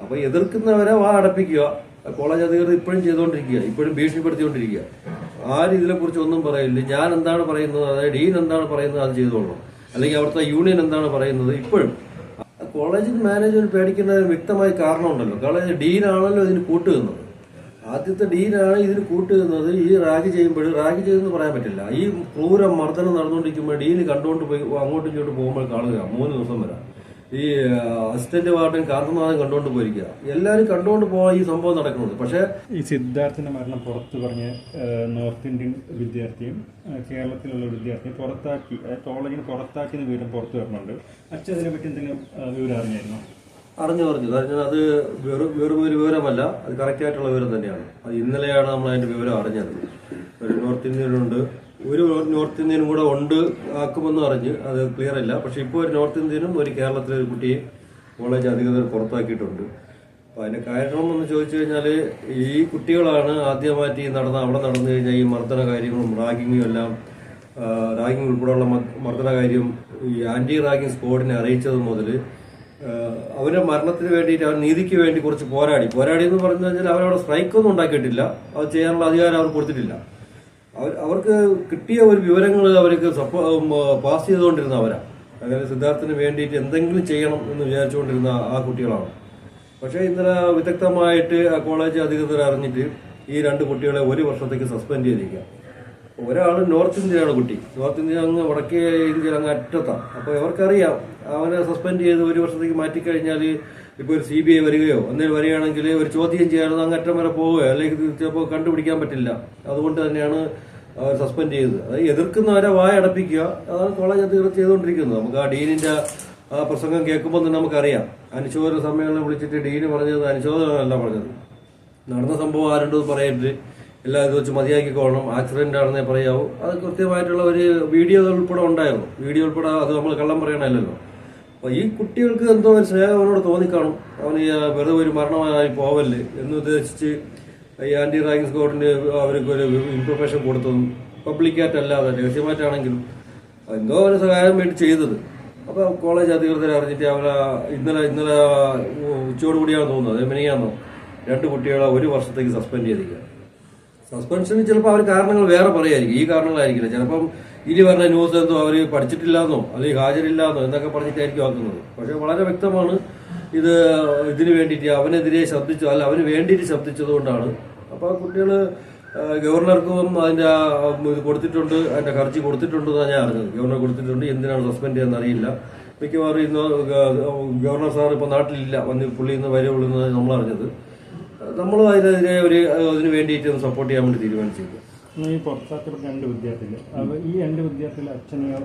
അപ്പോൾ എതിർക്കുന്നവരെ അടപ്പിക്കുക. കോളേജ് അധികൃതർ ഇപ്പോഴും ചെയ്തുകൊണ്ടിരിക്കുക, ഇപ്പോഴും ഭീഷണിപ്പെടുത്തിക്കൊണ്ടിരിക്കുക. ആരും ഇതിനെക്കുറിച്ച് ഒന്നും പറയില്ല. ഞാൻ എന്താണ് പറയുന്നത്, അതായത് ഡീൻ എന്താണ് പറയുന്നത് അത് ചെയ്തോളണം, അല്ലെങ്കിൽ അവിടുത്തെ യൂണിയൻ എന്താണ് പറയുന്നത്. ഇപ്പോഴും കോളേജിൽ മാനേജ്മെന്റ് പേടിക്കുന്ന വ്യക്തമായ കാരണമുണ്ടല്ലോ. കോളേജ് ഡീനാണല്ലോ ഇതിന് കൂട്ടുന്നത്. ആദ്യത്തെ ഡീനാണ് ഇതിന് കൂട്ടുന്നത്. ഈ റാഗ് ചെയ്യുമെന്ന് പറയാൻ പറ്റില്ല. ഈ ക്രൂര മർദ്ദനം നടന്നുകൊണ്ടിരിക്കുമ്പോൾ ഡീന് കണ്ടുകൊണ്ട് പോയി അങ്ങോട്ടും ഇങ്ങോട്ടും പോകുമ്പോൾ കാണുക 3 ദിവസം വരാം. ഈ അസിസ്റ്റന്റ് വാർഡൻ കാന്തനാഥൻ കണ്ടുകൊണ്ട് പോയിരിക്കുക. എല്ലാവരും കണ്ടുകൊണ്ട് പോകാൻ ഈ സംഭവം നടക്കുന്നത്. പക്ഷേ ഈ സിദ്ധാർത്ഥിന്റെ മരണം പുറത്ത് പറഞ്ഞ നോർത്ത് ഇന്ത്യൻ വിദ്യാർത്ഥിയും കേരളത്തിലുള്ള വിദ്യാർത്ഥിയും കോളേജിന് പുറത്താക്കിയ വിവരം പുറത്തു വരുന്നുണ്ട്. അച്ഛൻ അതിനെപ്പറ്റി എന്തെങ്കിലും വിവരം അറിഞ്ഞായിരുന്നോ? അറിഞ്ഞു. അത് വെറും ഒരു വിവരമല്ല, അത് കറക്റ്റായിട്ടുള്ള വിവരം തന്നെയാണ്. അത് ഇന്നലെയാണ് നമ്മൾ അതിന്റെ വിവരം അറിഞ്ഞത്. ഒരു നോർത്ത് ഇന്ത്യനുണ്ട്, ഒരു നോർത്ത് ഇന്ത്യനും കൂടെ ആക്കുമെന്ന് അറിഞ്ഞ്, അത് ക്ലിയർ അല്ല. പക്ഷെ ഇപ്പോൾ ഒരു നോർത്ത് ഇന്ത്യനും ഒരു കേരളത്തിലെ ഒരു കുട്ടിയെ കോളേജ് അധികൃതർ പുറത്താക്കിയിട്ടുണ്ട്. അപ്പോൾ അതിന്റെ കാരണം എന്ന് ചോദിച്ചു കഴിഞ്ഞാൽ, ഈ കുട്ടികളാണ് ആദ്യമായിട്ട് അവിടെ നടന്നു കഴിഞ്ഞാൽ ഈ മർദ്ദന കാര്യങ്ങളും റാഗിങ്ങും എല്ലാം, റാഗിങ് ഉൾപ്പെടെയുള്ള മർദ്ദന കാര്യം ഈ ആന്റി റാഗിങ് സ്ക്വാഡിനെ അറിയിച്ചത് മുതൽ അവരുടെ മരണത്തിന് വേണ്ടിയിട്ട്, അവർ നീതിക്ക് വേണ്ടി കുറച്ച് പോരാടി എന്ന് പറഞ്ഞു കഴിഞ്ഞാൽ അവരവിടെ സ്ട്രൈക്കൊന്നും ഉണ്ടാക്കിയിട്ടില്ല. അത് ചെയ്യാനുള്ള അധികാരം അവർ കൊടുത്തിട്ടില്ല. അവർക്ക് കിട്ടിയ ഒരു വിവരങ്ങൾ അവർക്ക് പാസ് ചെയ്തുകൊണ്ടിരുന്ന അവരാ. അതായത് സിദ്ധാർത്ഥിന് വേണ്ടിയിട്ട് എന്തെങ്കിലും ചെയ്യണം എന്ന് വിചാരിച്ചുകൊണ്ടിരുന്ന ആ കുട്ടികളാണ്. പക്ഷേ ഇന്നലെ വിദഗ്ധമായിട്ട് ആ കോളേജ് അധികൃതർ അറിഞ്ഞിട്ട് ഈ 2 കുട്ടികളെ 1 വർഷത്തേക്ക് സസ്പെൻഡ് ചെയ്തിരിക്കുക. ഒരാൾ നോർത്ത് ഇന്ത്യയിലാണ് കുട്ടി. നോർത്ത് ഇന്ത്യ അങ്ങ് വടക്കേ ഇന്ത്യയിൽ അങ്ങ് അറ്റത്താണ്. അപ്പോൾ ഇവർക്കറിയാം അവനെ സസ്പെൻഡ് ചെയ്ത് 1 വർഷത്തേക്ക് മാറ്റിക്കഴിഞ്ഞാൽ ഇപ്പോൾ ഒരു CBI വരികയോ എന്തെങ്കിലും വരികയാണെങ്കിൽ ഒരു ചോദ്യം ചെയ്യാനോ അങ്ങറ്റം വരെ പോവുകയോ അല്ലെങ്കിൽ ചിലപ്പോൾ കണ്ടുപിടിക്കാൻ പറ്റില്ല. അതുകൊണ്ട് തന്നെയാണ് അവർ സസ്പെൻഡ് ചെയ്തത്. അത് എതിർക്കുന്നവരെ അടപ്പിക്കുക. അതാണ് കോളേജ് അധികൃതർ ചെയ്തുകൊണ്ടിരിക്കുന്നത്. നമുക്ക് ആ ഡീനിന്റെ ആ പ്രസംഗം കേൾക്കുമ്പോൾ തന്നെ നമുക്കറിയാം. അനുശോചന സമ്മേളനം വിളിച്ചിട്ട് ഡീന് പറഞ്ഞത് അനുശോചനമല്ല പറഞ്ഞത്. നടന്ന സംഭവം ആരുണ്ടോ പറയരുത്, എല്ലാം ഇത് വെച്ച് മതിയാക്കിക്കോളണം, ആക്സിഡന്റ് ആണെന്നേ പറയാവൂ. അത് കൃത്യമായിട്ടുള്ള ഒരു വീഡിയോ ഉൾപ്പെടെ ഉണ്ടായിരുന്നു. വീഡിയോ ഉൾപ്പെടെ അത് നമ്മൾ കള്ളം പറയണമല്ലോ. അപ്പൊ ഈ കുട്ടികൾക്ക് എന്തോ ഒരു സ്നേഹം അവനോട് തോന്നിക്കാണും. അവന് വെറുതെ ഒരു മരണമായി പോവല്ലേ എന്ന് ഉദ്ദേശിച്ച് ഈ ആന്റി റാഗിങ് സ്ക്വാഡിന് അവർക്ക് ഒരു ഇൻഫർമേഷൻ കൊടുത്തതും പബ്ലിക്കായിട്ടല്ലാതെ രഹസ്യമായിട്ടാണെങ്കിലും എന്തോ ഒരു സഹായം വേണ്ടി ചെയ്തത്. അപ്പൊ കോളേജ് അധികൃതരെ അറിഞ്ഞിട്ട് അവരെ ഇന്നലെ ഉച്ചയോടുകൂടിയാണ് തോന്നുന്നത്, മെനിയാന്നോ 2 കുട്ടികളെ 1 വർഷത്തേക്ക് സസ്പെൻഡ് ചെയ്തിരിക്കുക. സസ്പെൻഷന് ചിലപ്പോൾ അവർ കാരണങ്ങൾ വേറെ പറയായിരിക്കും, ഈ കാരണങ്ങളായിരിക്കില്ല. ചിലപ്പം ഇനി പറഞ്ഞ ന്യൂസ് എന്തോ അവർ പഠിച്ചിട്ടില്ലാന്നോ അല്ലെങ്കിൽ ഹാജരില്ലാന്നോ എന്നൊക്കെ പറഞ്ഞിട്ടായിരിക്കും ആക്കുന്നത്. പക്ഷെ വളരെ വ്യക്തമാണ് ഇതിന് വേണ്ടിയിട്ട് അവനെതിരെ ശബ്ദിച്ചു, അല്ല അവന് വേണ്ടിയിട്ട് ശബ്ദിച്ചതുകൊണ്ടാണ്. അപ്പോൾ കുട്ടികൾ ഗവർണർക്കും അതിന്റെ ഇത് കൊടുത്തിട്ടുണ്ട്, അതിന്റെ ഹർജി കൊടുത്തിട്ടുണ്ടെന്നാണ് ഞാൻ അറിഞ്ഞത്. ഗവർണർ കൊടുത്തിട്ടുണ്ട്. എന്തിനാണ് സസ്പെൻഡ് ചെയ്യുന്നത് അറിയില്ല. മിക്കവാറും ഇന്ന് ഗവർണർ സാർ ഇപ്പോൾ നാട്ടിലില്ല, പുള്ളി ഇന്ന് വരുള്ളൂ എന്ന് നമ്മൾ അറിഞ്ഞത്. നമ്മൾ അതിനെതിരെ അതിന് വേണ്ടിയിട്ട് സപ്പോർട്ട് ചെയ്യാൻ വേണ്ടി തീരുമാനിച്ചിരിക്കും. ഈ പുറത്താക്കപ്പെട്ട 2 വിദ്യാർത്ഥികൾ, ഈ 2 വിദ്യാർത്ഥികൾ അച്ഛനെയോ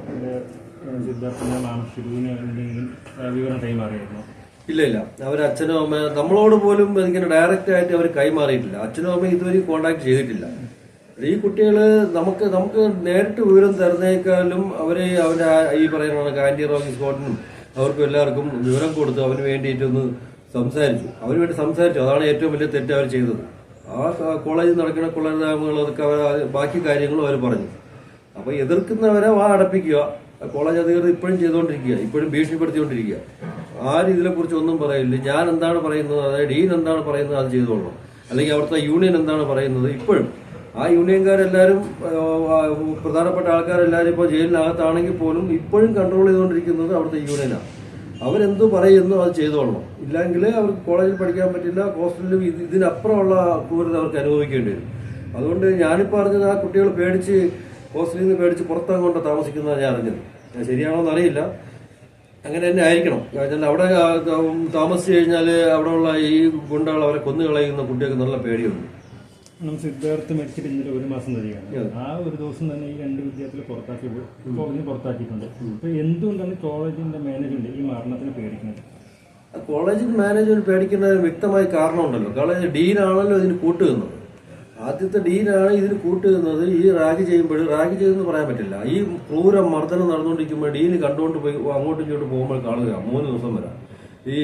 സിദ്ധാർത്ഥിനോ മാനസികവിനോ എന്തെങ്കിലും വിവരം കൈമാറിയായിരുന്നു? ഇല്ല. അവർ അച്ഛനും അമ്മ നമ്മളോട് പോലും ഇങ്ങനെ ഡയറക്റ്റ് ആയിട്ട് അവർ കൈമാറിയിട്ടില്ല. അച്ഛനും അമ്മയും ഇതുവരെ കോണ്ടാക്ട് ചെയ്തിട്ടില്ല. ഈ കുട്ടികൾ നമുക്ക് നേരിട്ട് വിവരം തരുന്നേക്കാളും അവര് അവന്റെ ഈ പറയുന്ന ആന്റി റാഗിങ് സ്ക്വാഡിനും അവർക്കും എല്ലാവർക്കും വിവരം കൊടുത്ത് അവന് വേണ്ടിയിട്ടൊന്ന് സംസാരിച്ചു. അവന് വേണ്ടി സംസാരിച്ചു. അതാണ് ഏറ്റവും വലിയ തെറ്റ് അവർ ചെയ്തത്. ആ കോളേജിൽ നടക്കുന്ന കൊള്ളരുതായ്മകൾ അതൊക്കെ ബാക്കി കാര്യങ്ങളും അവർ പറഞ്ഞു. അപ്പൊ എതിർക്കുന്നവരെ അടപ്പിക്കുക. കോളേജ് അധികൃതർ ഇപ്പോഴും ചെയ്തുകൊണ്ടിരിക്കുക, ഇപ്പോഴും ഭീഷണിപ്പെടുത്തിക്കൊണ്ടിരിക്കുക. ആരും ഇതിനെക്കുറിച്ച് ഒന്നും പറയില്ല. ഞാൻ എന്താണ് പറയുന്നത്, അതായത് ഡീൻ എന്താണ് പറയുന്നത് അത് ചെയ്തോളണം, അല്ലെങ്കിൽ അവിടുത്തെ യൂണിയൻ എന്താണ് പറയുന്നത്. ഇപ്പോഴും ആ യൂണിയൻകാരെല്ലാവരും പ്രധാനപ്പെട്ട ആൾക്കാരെല്ലാവരും ഇപ്പോൾ ജയിലിനകത്താണെങ്കിൽ പോലും ഇപ്പോഴും കൺട്രോൾ ചെയ്തുകൊണ്ടിരിക്കുന്നത് അവിടുത്തെ യൂണിയനാണ്. അവരെന്തു പറയുന്നു അത് ചെയ്തോളണം. ഇല്ലെങ്കിൽ അവർക്ക് കോളേജിൽ പഠിക്കാൻ പറ്റില്ല. ഹോസ്റ്റലിലും ഇതിനപ്പുറമുള്ള ക്രൂരത അവർക്ക് അനുഭവിക്കേണ്ടി വരും. അതുകൊണ്ട് ഞാനിപ്പോൾ അറിഞ്ഞത് ആ കുട്ടികൾ ഹോസ്റ്റലിൽ നിന്ന് പേടിച്ച് പുറത്തങ്ങോട്ട് താമസിക്കുന്നതാണ് ഞാൻ അറിഞ്ഞത്. ശരിയാണോ എന്നറിയില്ല. അങ്ങനെ തന്നെ ആയിരിക്കണം. കാരണം അവിടെ താമസിച്ചു കഴിഞ്ഞാൽ അവിടെയുള്ള ഈ ഗുണ്ടകൾ അവരെ കൊന്നുകളയുന്ന കുട്ടികൾക്ക് നല്ല പേടിയുണ്ട്. സിദ്ധാർത്ഥ് മരിച്ചിട്ട് ഇന്നലെ 1 മാസം കഴിയാണ്. ആ ഒരു ദിവസം തന്നെ ഈ 2 വിദ്യാർത്ഥികളെ പുറത്താക്കിയിട്ടുണ്ട്. അപ്പൊ എന്തുകൊണ്ടാണ് കോളേജിന്റെ മാനേജ്മെന്റ് ഈ മരണത്തിന് പേടിക്കുന്നത്? കോളേജിൽ മാനേജ്മെന്റ് പേടിക്കുന്ന വ്യക്തമായ കാരണമുണ്ടല്ലോ. കോളേജ് ഡീനാണല്ലോ ഇതിന് കൂട്ടുന്നത്. ആദ്യത്തെ ഡീനാണ് ഇതിന് കൂട്ടുന്നത്. ഈ റാഗ് ചെയ്യുമെന്ന് പറയാൻ പറ്റില്ല. ഈ ക്രൂര മർദ്ദനം നടന്നുകൊണ്ടിരിക്കുമ്പോൾ ഡീന് കണ്ടുകൊണ്ട് പോയി അങ്ങോട്ടും ഇങ്ങോട്ടും പോകുമ്പോൾ കാണുക 3 ദിവസം വരാം. ഈ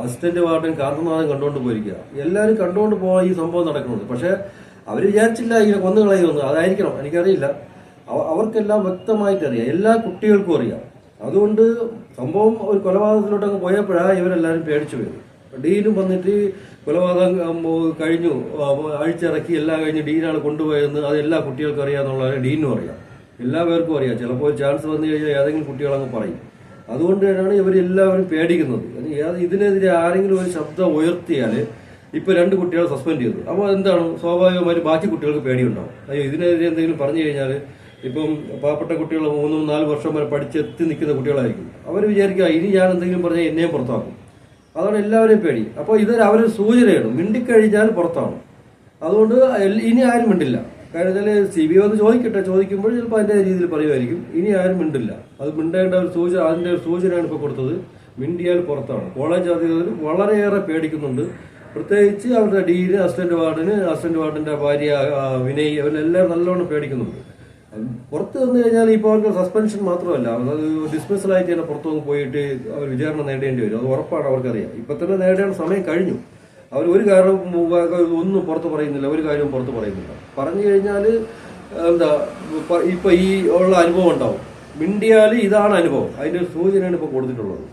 അസിസ്റ്റന്റ് വാർഡൻ കാന്തനാഥൻ കണ്ടുകൊണ്ട് പോയിരിക്കുക. എല്ലാവരും കണ്ടുകൊണ്ട് പോകാൻ ഈ സംഭവം നടക്കുന്നത്. പക്ഷെ അവർ വിചാരിച്ചില്ല ഇങ്ങനെ കൊന്നുകളയുമെന്ന്. അതായിരിക്കണം, എനിക്കറിയില്ല. അവർക്കെല്ലാം വ്യക്തമായിട്ട് അറിയാം, എല്ലാ കുട്ടികൾക്കും അറിയാം. അതുകൊണ്ട് സംഭവം ഒരു കൊലപാതകത്തിലോട്ടങ്ങ് പോയപ്പോഴാണ് ഇവരെല്ലാവരും പേടിച്ചു പോയത്. ഡീനും വന്നിട്ട് കൊലപാതകം കഴിഞ്ഞു, അഴിച്ചിറക്കി എല്ലാം കഴിഞ്ഞ് ഡീനാണ് കൊണ്ടുപോയതെന്ന് അത് എല്ലാ കുട്ടികൾക്കും അറിയാമെന്നുള്ളത് ഡീനും അറിയാം, എല്ലാ പേർക്കും അറിയാം. ചിലപ്പോൾ ചാൻസ് വന്നു കഴിഞ്ഞാൽ ഏതെങ്കിലും കുട്ടികളങ്ങ് പറയും. അതുകൊണ്ട് തന്നെയാണ് ഇവരെല്ലാവരും പേടിക്കുന്നത്. ഇതിനെതിരെ ആരെങ്കിലും ഒരു ശബ്ദം ഉയർത്തിയാൽ ഇപ്പൊ 2 കുട്ടികളെ സസ്പെൻഡ് ചെയ്തു. അപ്പോൾ എന്താണ്, സ്വാഭാവികമായിട്ട് ബാക്കി കുട്ടികൾക്ക് പേടിയുണ്ടാവും. അയ്യോ ഇതിനെതിരെ എന്തെങ്കിലും പറഞ്ഞു കഴിഞ്ഞാൽ ഇപ്പം പാവപ്പെട്ട കുട്ടികൾ 3-4 വർഷം വരെ പഠിച്ചെത്തി നിൽക്കുന്ന കുട്ടികളായിരിക്കും. അവർ വിചാരിക്കുക ഇനി ഞാൻ എന്തെങ്കിലും പറഞ്ഞാൽ എന്നെയും പുറത്താക്കും. അതാണ് എല്ലാവരെയും പേടി. അപ്പോൾ ഇതൊരു അവരൊരു സൂചനയാണ്, മിണ്ടിക്കഴിഞ്ഞാൽ പുറത്താണ്. അതുകൊണ്ട് ഇനി ആരും മിണ്ടില്ല. കാരണം വെച്ചാൽ CBI വന്ന് ചോദിക്കട്ടെ, ചോദിക്കുമ്പോൾ ചിലപ്പോൾ അതിൻ്റെ രീതിയിൽ പറയുമായിരിക്കും. ഇനി ആരും മിണ്ടില്ല. അത് മിണ്ടേണ്ട ഒരു സൂചന, അതിൻ്റെ ഒരു സൂചനയാണ് ഇപ്പോൾ കൊടുത്തത്. മിണ്ടിയാൽ പുറത്താണ്. കോളേജ് അധികൃതർ വളരെയേറെ പേടിക്കുന്നുണ്ട്. പ്രത്യേകിച്ച് അവരുടെ ഡീന്, അസിസ്റ്റന്റ് വാർഡിന്റെ ഭാര്യ വിനയ്, അവരെല്ലാവരും നല്ലോണം പേടിക്കുന്നുണ്ട്. പുറത്ത് വന്നു കഴിഞ്ഞാൽ ഇപ്പോൾ അവർക്ക് സസ്പെൻഷൻ മാത്രമല്ല, അത് ഡിസ്മിസലായിട്ട് തന്നെ പുറത്തു പോയിട്ട് അവർ വിചാരണ നേടേണ്ടി വരും. അത് ഉറപ്പാണ്, അവർക്കറിയാം. ഇപ്പൊ തന്നെ നേടേണ്ട സമയം കഴിഞ്ഞു. അവർ ഒരു കാര്യം ഒന്നും പുറത്ത് പറയുന്നില്ല, ഒരു കാര്യവും പുറത്ത് പറയുന്നില്ല. പറഞ്ഞു കഴിഞ്ഞാൽ എന്താ ഇപ്പൊ ഈ ഉള്ള അനുഭവം ഉണ്ടാവും. മിണ്ടിയാൽ ഇതാണ് അനുഭവം. അതിന്റെ ഒരു സൂചനയാണ് ഇപ്പൊ കൊടുത്തിട്ടുള്ളത്.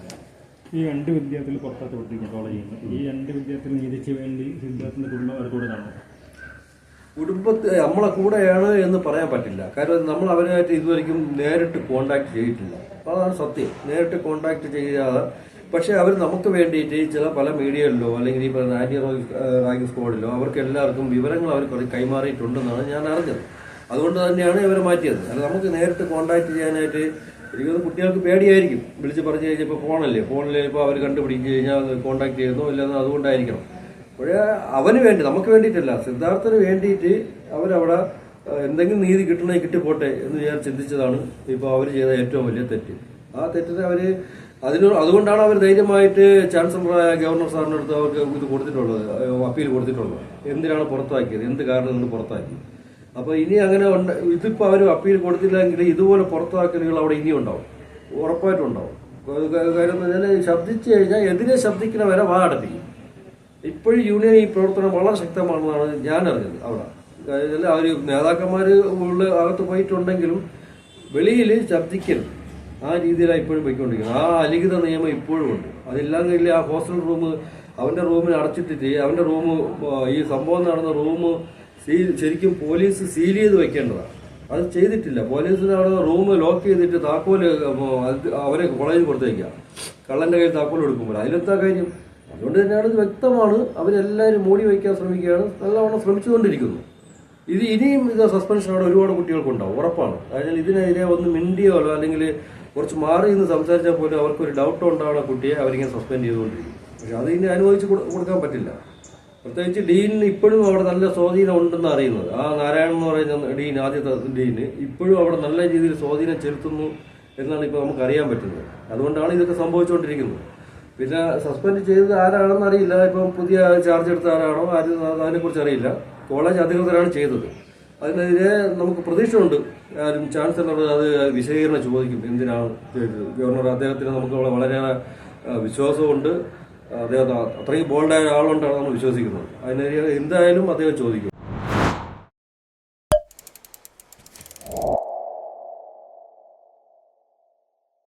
ഈ 2 വിദ്യാർത്ഥികൾ പുറത്താക്കപ്പെട്ടിരിക്കുന്ന കോളേജിൽ നിന്ന് ഈ 2 വിദ്യാർത്ഥികൾ നീതിക്ക് വേണ്ടി സിദ്ധാർത്ഥിന്റെ കുടുംബം അവർ കൂടെ കാണും. കുടുംബത്തിൽ നമ്മളെ കൂടെയാണ് എന്ന് പറയാൻ പറ്റില്ല. കാരണം നമ്മൾ അവരുമായിട്ട് ഇതുവരെയും നേരിട്ട് കോണ്ടാക്ട് ചെയ്തിട്ടില്ല. അതാണ് സത്യം. നേരിട്ട് കോണ്ടാക്ട് ചെയ്യാതെ, പക്ഷെ അവർ നമുക്ക് വേണ്ടിയിട്ട് പല മീഡിയകളിലോ അല്ലെങ്കിൽ ഈ പറയുന്ന ആന്റി റാഗിംഗ് സ്ക്വാഡിലോ അവർക്ക് എല്ലാവർക്കും വിവരങ്ങൾ അവർ കൈമാറിയിട്ടുണ്ടെന്നാണ് ഞാൻ അറിഞ്ഞത്. അതുകൊണ്ട് തന്നെയാണ് ഇവരെ മാറ്റിയത്. അല്ല നമുക്ക് നേരിട്ട് കോണ്ടാക്ട് ചെയ്യാനായിട്ട് എനിക്കൊന്ന് കുട്ടികൾക്ക് പേടിയായിരിക്കും. വിളിച്ച് പറഞ്ഞു കഴിഞ്ഞാൽ ഇപ്പോൾ ഫോണിൽ ഇപ്പോൾ അവർ കണ്ടുപിടിച്ച് കഴിഞ്ഞാൽ കോണ്ടാക്ട് ചെയ്യുന്നോ ഇല്ലെന്നോ അതുകൊണ്ടായിരിക്കണം. പക്ഷേ അവന് വേണ്ടി, നമുക്ക് വേണ്ടിയിട്ടല്ല, സിദ്ധാർത്ഥന് വേണ്ടിയിട്ട് അവരവിടെ എന്തെങ്കിലും നീതി കിട്ടണമെങ്കിൽ കിട്ടിപ്പോട്ടെ എന്ന് ഞാൻ ചിന്തിച്ചതാണ് ഇപ്പോൾ അവർ ചെയ്ത ഏറ്റവും വലിയ തെറ്റ്. ആ തെറ്റിനെ അതുകൊണ്ടാണ് അവർ ധൈര്യമായിട്ട് ചാൻസലറായ ഗവർണർ സാറിൻ്റെ അടുത്ത് അവർക്ക് ഇത് കൊടുത്തിട്ടുള്ളത്, അപ്പീൽ കൊടുത്തിട്ടുള്ളത്. എന്തിനാണ് പുറത്താക്കിയത്, എന്ത് കാരണം കൊണ്ട് പുറത്താക്കി. അപ്പോൾ ഇനി അങ്ങനെ ഇതിപ്പോൾ അവർ അപ്പീൽ കൊടുത്തില്ലെങ്കിൽ ഇതുപോലെ പുറത്താക്കലുകൾ അവിടെ ഇനിയും ഉണ്ടാവും, ഉറപ്പായിട്ടും ഉണ്ടാവും. കാര്യം എന്ന് പറഞ്ഞാൽ ശബ്ദിച്ചു കഴിഞ്ഞാൽ എതിരെ ശബ്ദിക്കുന്ന വരെ വാ അടപ്പിക്കും. ഇപ്പോഴും യൂണിയൻ ഈ പ്രവർത്തനം വളരെ ശക്തമാണെന്നാണ് ഞാൻ അറിഞ്ഞത്. അവിടെ അവർ നേതാക്കന്മാർ അകത്ത് പോയിട്ടുണ്ടെങ്കിലും വെളിയിൽ ശബ്ദിക്കരുത്, ആ രീതിയിലാണ് ഇപ്പോഴും പോയിക്കൊണ്ടിരിക്കുന്നത്. ആ അലിഖിത നിയമം ഇപ്പോഴും ഉണ്ട്. അതില്ലാന്നില്ല ആ ഹോസ്റ്റൽ റൂം അവന്റെ റൂമിൽ അടച്ചിട്ടിട്ട് അവന്റെ റൂം, ഈ സംഭവം നടന്ന റൂം ശരിക്കും പോലീസ് സീൽ ചെയ്ത് വെക്കേണ്ടതാണ്. അത് ചെയ്തിട്ടില്ല. പോലീസിന് അവിടെ റൂം ലോക്ക് ചെയ്തിട്ട് താക്കോല് അവരെ കോളേജിൽ കൊടുത്തേക്കുക, കള്ളന്റെ കയ്യിൽ താക്കോൽ എടുക്കുമ്പോൾ. അതിലെന്താ കാര്യം? അതുകൊണ്ട് തന്നെയാണ് ഇത് വ്യക്തമാണ്. അവരെല്ലാവരും മൂടി വയ്ക്കാൻ ശ്രമിക്കുകയാണ്, നല്ലവണ്ണം ശ്രമിച്ചുകൊണ്ടിരിക്കുന്നു. ഇനിയും ഇത് സസ്പെൻഷൻ അവിടെ ഒരുപാട് കുട്ടികൾക്കുണ്ടാവും, ഉറപ്പാണ്. അതിനാൽ ഇതിനെതിരെ ഒന്ന് മിണ്ടിയോ അല്ലെങ്കിൽ കുറച്ച് മാറി നിന്ന് സംസാരിച്ചാൽ പോലും അവർക്കൊരു ഡൗട്ട് ഉണ്ടാവുന്ന കുട്ടിയെ അവരിങ്ങനെ സസ്പെൻഡ് ചെയ്തുകൊണ്ടിരിക്കും. പക്ഷെ അത് ഇനി അനുവദിച്ച് കൊടുക്കാൻ പറ്റില്ല. പ്രത്യേകിച്ച് ഡീനിന് ഇപ്പോഴും അവിടെ നല്ല സ്വാധീനം ഉണ്ടെന്ന് അറിയുന്നത്. ആ നാരായണൻ എന്ന് പറയുന്ന ഡീൻ, ആദ്യത്തെ ഡീന് ഇപ്പോഴും അവിടെ നല്ല രീതിയിൽ സ്വാധീനം ചെലുത്തുന്നു എന്നാണ് ഇപ്പോൾ നമുക്ക് അറിയാൻ പറ്റുന്നത്. അതുകൊണ്ടാണ് ഇതൊക്കെ സംഭവിച്ചുകൊണ്ടിരിക്കുന്നത്. പിന്നെ സസ്പെൻഡ് ചെയ്തത് ആരാണെന്ന് അറിയില്ല. ഇപ്പം പുതിയ ചാർജ് എടുത്ത ആരാണോ അതിനെക്കുറിച്ച് അറിയില്ല. കോളേജ് അധികൃതരാണ് ചെയ്തത്. അതിനെതിരെ നമുക്ക് പ്രതീക്ഷയുണ്ട്. ചാൻസലർ അത് വിശദീകരണം ചോദിക്കും, എന്തിനാണ് ചെയ്തത്. ഗവർണർ അദ്ദേഹത്തിന് നമുക്ക് വളരെയേറെ വിശ്വാസമുണ്ട്. അദ്ദേഹം അത്രയും ബോൾഡായ ആളുകൊണ്ടാണ് നമ്മൾ വിശ്വസിക്കുന്നത്. അതിനെതിരെ എന്തായാലും അദ്ദേഹം ചോദിക്കും.